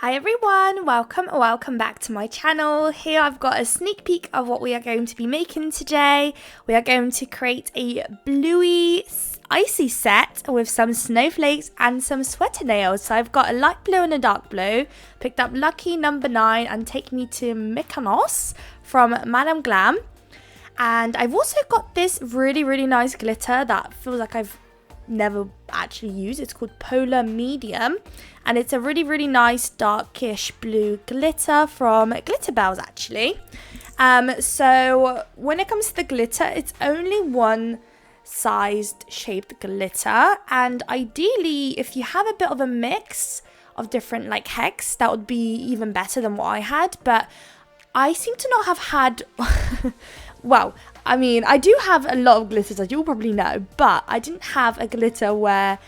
Hi everyone, welcome back to my channel. Here I've got a sneak peek of what we are going to be making today. We are going to create a bluey icy set with some snowflakes and some sweater nails. So I've got a light blue and a dark blue. Picked up lucky number 9 and take me to Mykonos from Madame Glam. And I've also got this really nice glitter that feels like I've never actually used. It's called Polar Medium, and it's a really nice darkish blue glitter from Glitter Bells actually. So when it comes to the glitter, it's only one sized shaped glitter, and ideally if you have a bit of a mix of different like hex, that would be even better than what I had. But I seem to not have had well, I mean, I do have a lot of glitters, as you'll probably know, but I didn't have a glitter where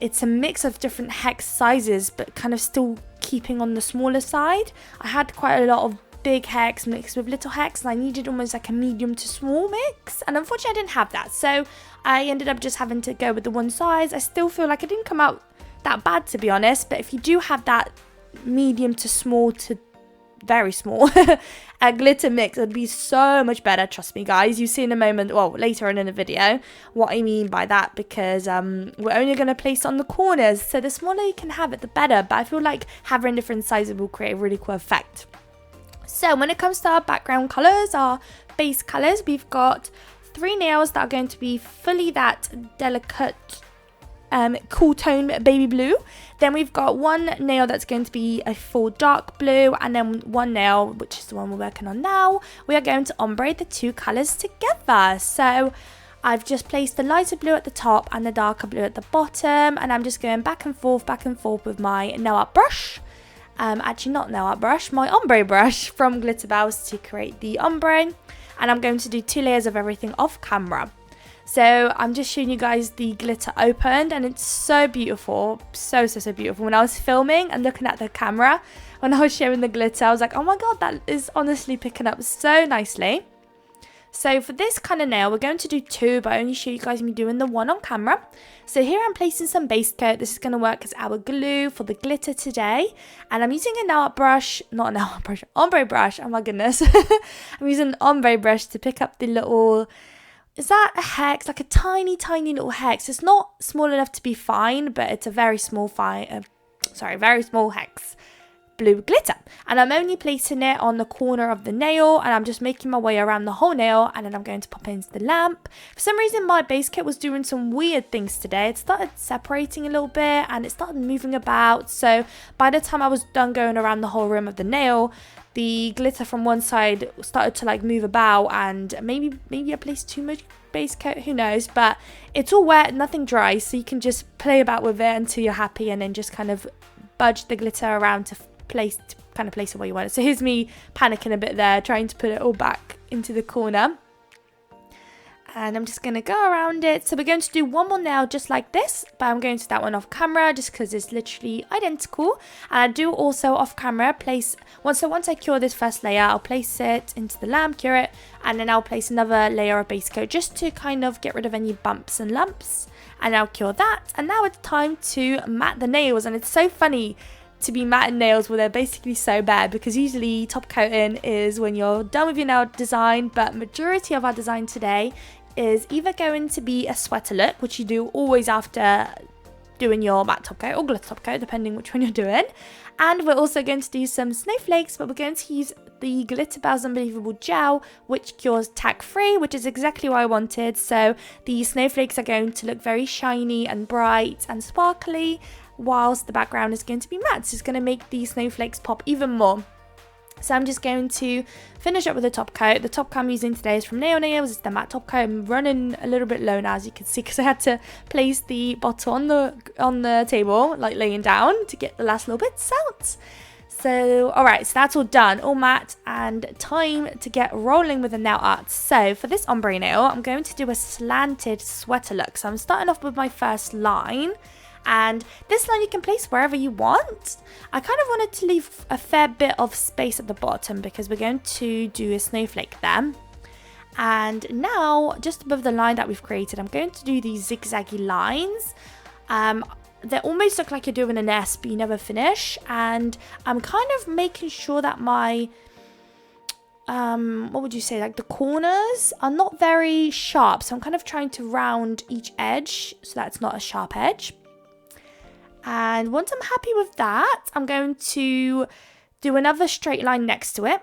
it's a mix of different hex sizes, but kind of still keeping on the smaller side. I had quite a lot of big hex mixed with little hex, and I needed almost like a medium to small mix, and unfortunately I didn't have that, so I ended up just having to go with the one size. I still feel like it didn't come out that bad, to be honest, but if you do have that medium to small to very small a glitter mix, it'd be so much better. Trust me guys, you see in a moment, well later on in the video, what I mean by that, because we're only going to place it on the corners, so the smaller you can have it the better, but I feel like having different sizes will create a really cool effect. So when it comes to our background colors, our base colors, we've got 3 nails that are going to be fully that delicate cool tone baby blue. Then we've got one nail that's going to be a full dark blue, and then one nail, which is the one we're working on now, we are going to ombre the two colors together. So I've just placed the lighter blue at the top and the darker blue at the bottom, and I'm just going back and forth with my nail art brush. Actually not nail art brush, my ombre brush from Glitter Bells to create the ombre, and I'm going to do 2 layers of everything off camera. So I'm just showing you guys the glitter opened, and it's so beautiful, so beautiful. When I was filming and looking at the camera, when I was showing the glitter, I was like, oh my god, that is honestly picking up so nicely. So for this kind of nail, we're going to do 2, but I only show you guys me doing the 1 on camera. So here I'm placing some base coat. This is going to work as our glue for the glitter today. And I'm using a nail art brush, not a nail art brush, ombre brush, oh my goodness. I'm using an ombre brush to pick up the little, is that a hex? Like a tiny little hex. It's not small enough to be fine, but it's a very small hex blue glitter. And I'm only placing it on the corner of the nail, and I'm just making my way around the whole nail, and then I'm going to pop it into the lamp. For some reason my base kit was doing some weird things today. It started separating a little bit and it started moving about, so by the time I was done going around the whole rim of the nail, the glitter from one side started to like move about, and maybe I placed too much base coat, who knows, but it's all wet, nothing dry, so you can just play about with it until you're happy, and then just kind of budge the glitter around to place it where you want it. So here's me panicking a bit there, trying to put it all back into the corner. And I'm just going to go around it. So we're going to do one more nail just like this, but I'm going to do that one off camera just because it's literally identical. And I do also off camera place, once I cure this first layer, I'll place it into the lamp, cure it, and then I'll place another layer of base coat just to kind of get rid of any bumps and lumps. And I'll cure that. And now it's time to matte the nails. And it's so funny to be matting nails where they're basically so bad, because usually top coating is when you're done with your nail design, but majority of our design today is either going to be a sweater look, which you do always after doing your matte top coat or glitter top coat, depending which one you're doing. And we're also going to do some snowflakes, but we're going to use the Glitter Bells Unbelievable Gel, which cures tack free, which is exactly what I wanted. So the snowflakes are going to look very shiny and bright and sparkly, whilst the background is going to be matte. So it's going to make these snowflakes pop even more. So I'm just going to finish up with the top coat. The top coat I'm using today is from Nail Nails. It's the matte top coat. I'm running a little bit low now, as you can see, because I had to place the bottle on the table, like laying down, to get the last little bits out. So alright, so that's all done, all matte, and time to get rolling with the nail art. So for this ombre nail, I'm going to do a slanted sweater look. So I'm starting off with my first line. And this line you can place wherever you want. I kind of wanted to leave a fair bit of space at the bottom because we're going to do a snowflake there. And now, just above the line that we've created, I'm going to do these zigzaggy lines. they almost look like you're doing an S, but you never finish. And I'm kind of making sure that my, what would you say, like the corners are not very sharp. So I'm kind of trying to round each edge so that it's not a sharp edge. And once I'm happy with that, I'm going to do another straight line next to it,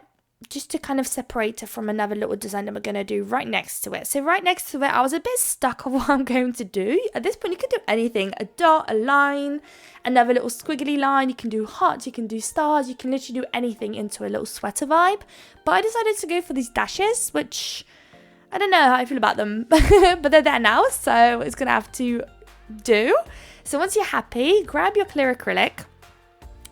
just to kind of separate it from another little design that we're going to do right next to it. So right next to it, I was a bit stuck on what I'm going to do. At this point, you can do anything. A dot, a line, another little squiggly line. You can do hearts, you can do stars. You can literally do anything into a little sweater vibe. But I decided to go for these dashes, which I don't know how I feel about them. But they're there now, so it's going to have to do. So once you're happy, grab your clear acrylic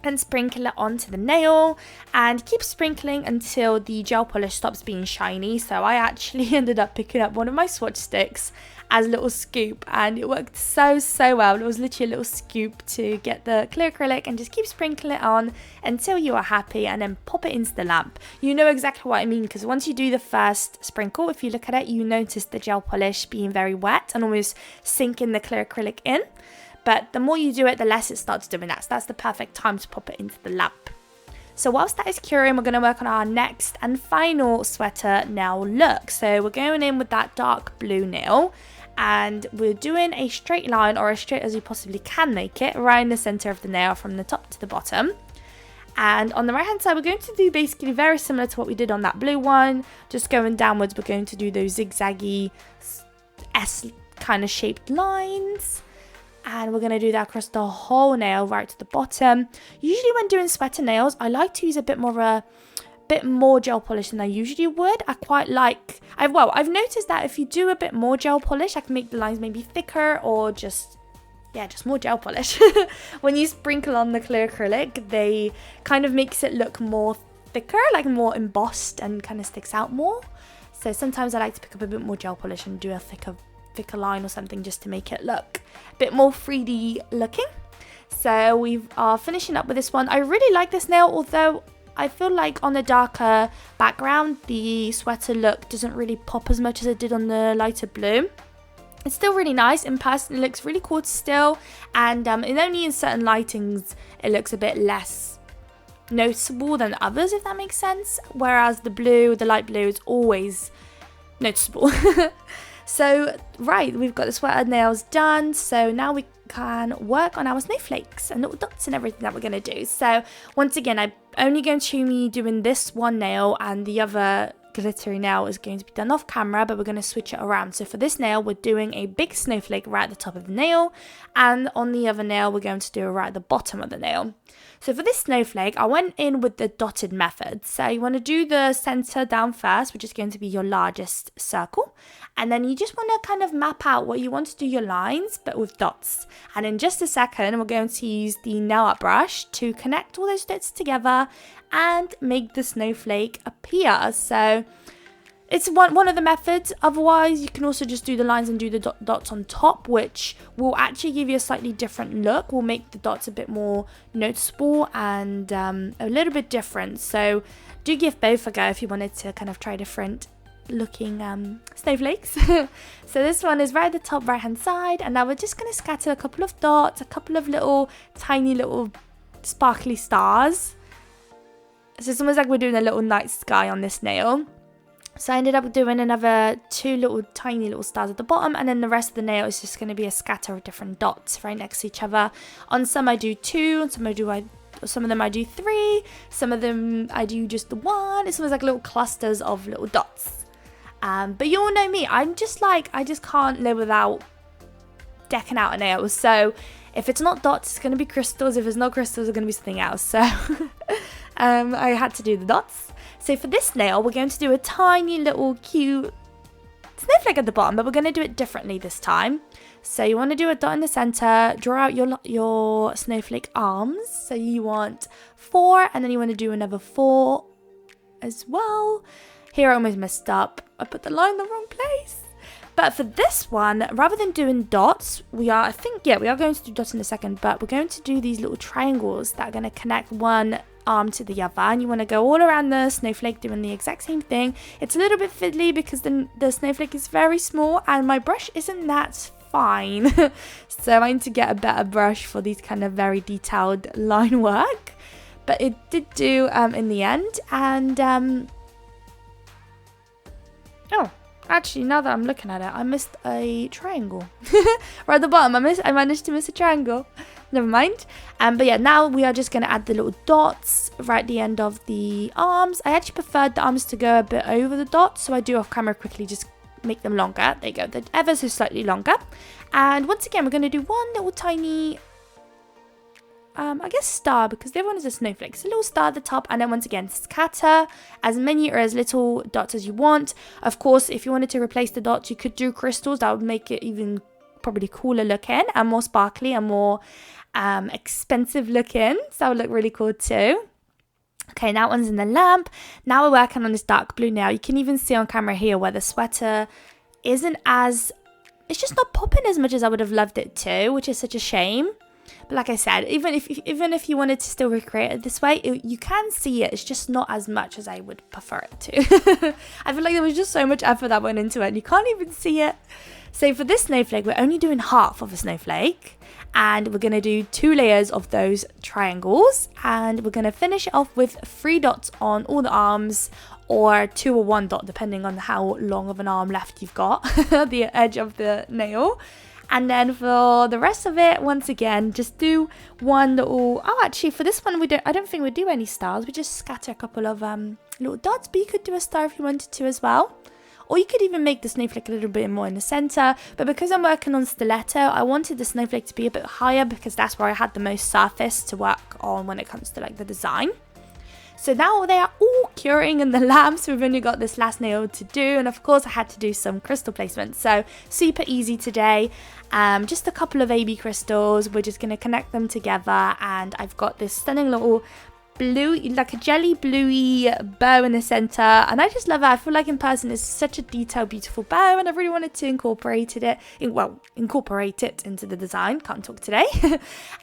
and sprinkle it onto the nail, and keep sprinkling until the gel polish stops being shiny. So I actually ended up picking up one of my swatch sticks as a little scoop, and it worked so well. It was literally a little scoop to get the clear acrylic, and just keep sprinkling it on until you are happy, and then pop it into the lamp. You know exactly what I mean, because once you do the first sprinkle, if you look at it, you notice the gel polish being very wet and almost sinking the clear acrylic in. But the more you do it, the less it starts doing that. So that's the perfect time to pop it into the lamp. So whilst that is curing, we're going to work on our next and final sweater nail look. So we're going in with that dark blue nail, and we're doing a straight line, or as straight as you possibly can make it, around the center of the nail from the top to the bottom. And on the right hand side, we're going to do basically very similar to what we did on that blue one. Just going downwards, we're going to do those zigzaggy S kind of shaped lines. And we're going to do that across the whole nail right to the bottom. Usually when doing sweater nails, I like to use a bit more gel polish than I usually would. I quite like, I've noticed that if you do a bit more gel polish, I can make the lines maybe thicker, or just more gel polish. When you sprinkle on the clear acrylic, they kind of makes it look more thicker, like more embossed, and kind of sticks out more. So sometimes I like to pick up a bit more gel polish and do a thicker line or something, just to make it look a bit more 3D looking. So we are finishing up with this one. I really like this nail, although I feel like on a darker background, the sweater look doesn't really pop as much as it did on the lighter blue. It's still really nice. In person, it looks really cool still, and only in certain lightings it looks a bit less noticeable than others, if that makes sense. Whereas the light blue is always noticeable. So, right, we've got the sweater nails done. So now we can work on our snowflakes and little dots and everything that we're going to do. So once again, I'm only going to be doing this one nail, and the other glittery nail is going to be done off camera, but we're going to switch it around. So for this nail, we're doing a big snowflake right at the top of the nail, and on the other nail, we're going to do it right at the bottom of the nail. So for this snowflake, I went in with the dotted method. So you want to do the center down first, which is going to be your largest circle. And then you just want to kind of map out what you want to do your lines, but with dots. And in just a second, we're going to use the nail art brush to connect all those dots together and make the snowflake appear. So it's one of the methods. Otherwise, you can also just do the lines and do the dots on top, which will actually give you a slightly different look. Will make the dots a bit more noticeable and a little bit different. So do give both a go if you wanted to kind of try different looking snowflakes. So this one is right at the top right hand side, and now we're just going to scatter a couple of dots, a couple of little tiny little sparkly stars. So it's almost like we're doing a little night sky on this nail. So I ended up doing another two little tiny little stars at the bottom, and then the rest of the nail is just going to be a scatter of different dots right next to each other. On some I do two, on some of them I do three, some of them I do just the one. It's almost like little clusters of little dots. But you all know me, I'm just like, I just can't live without decking out a nail. So if it's not dots, it's going to be crystals. If it's not crystals, it's going to be something else. So I had to do the dots. So for this nail, we're going to do a tiny little cute snowflake at the bottom, but we're going to do it differently this time. So you want to do a dot in the center, draw out your snowflake arms. So you want 4, and then you want to do another 4 as well. Here I almost messed up. I put the line in the wrong place. But for this one, rather than doing dots, we are going to do dots in a second, but we're going to do these little triangles that are going to connect one arm to the other, and you want to go all around the snowflake doing the exact same thing. It's a little bit fiddly because the snowflake is very small and my brush isn't that fine. So I need to get a better brush for these kind of very detailed line work. But it did do in the end. And oh, actually, now that I'm looking at it, I missed a triangle. Right at the bottom, I managed to miss a triangle. Never mind. But yeah, now we are just going to add the little dots right at the end of the arms. I actually preferred the arms to go a bit over the dots, so I do off camera quickly just make them longer. There you go, they're ever so slightly longer. And once again, we're going to do one little tiny I guess star, because the other one is a snowflake. So a little star at the top, and then once again scatter as many or as little dots as you want. Of course, if you wanted to replace the dots, you could do crystals. That would make it even probably cooler looking and more sparkly and more expensive looking. So that would look really cool too. Okay, that one's in the lamp. Now we're working on this dark blue now. You can even see on camera here where the sweater isn't as, it's just not popping as much as I would have loved it to, which is such a shame. But like I said, even if you wanted to still recreate it this way, you can see it. It's just not as much as I would prefer it to. I feel like there was just so much effort that went into it, and you can't even see it. So for this snowflake, we're only doing half of a snowflake, and we're going to do 2 layers of those triangles, and we're going to finish it off with 3 dots on all the arms, or 2 or 1 dot, depending on how long of an arm left you've got, the edge of the nail. And then for the rest of it, once again, just do one little, oh, actually for this one, I don't think we do any stars. We just scatter a couple of little dots, but you could do a star if you wanted to as well. Or you could even make the snowflake a little bit more in the center. But because I'm working on stiletto, I wanted the snowflake to be a bit higher, because that's where I had the most surface to work on when it comes to like the design. So now they are all curing in the lamp, so we've only got this last nail to do, and of course I had to do some crystal placement. So super easy today, just a couple of AB crystals. We're just going to connect them together, and I've got this stunning little blue, like a jelly bluey bow in the center, and I just love it. I feel like in person it's such a detailed, beautiful bow, and I really wanted to incorporate it into the design. Can't talk today.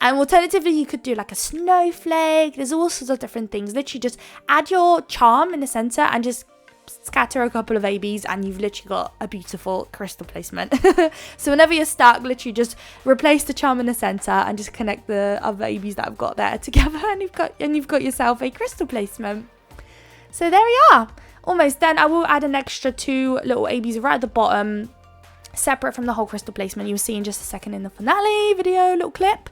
And alternatively, you could do like a snowflake. There's all sorts of different things. Literally just add your charm in the center and just scatter a couple of ABs, and you've literally got a beautiful crystal placement. So whenever you're stuck, literally just replace the charm in the center and just connect the other ABs that I've got there together, and you've got yourself a crystal placement. So there we are, almost done. I will add an extra 2 little ABs right at the bottom, separate from the whole crystal placement. You'll see in just a second in the finale video little clip.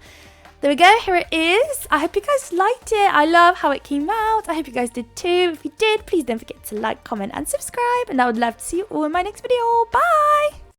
There we go, here it is. I hope you guys liked it. I love how it came out. I hope you guys did too. If you did, please don't forget to like, comment and subscribe, and I would love to see you all in my next video. Bye!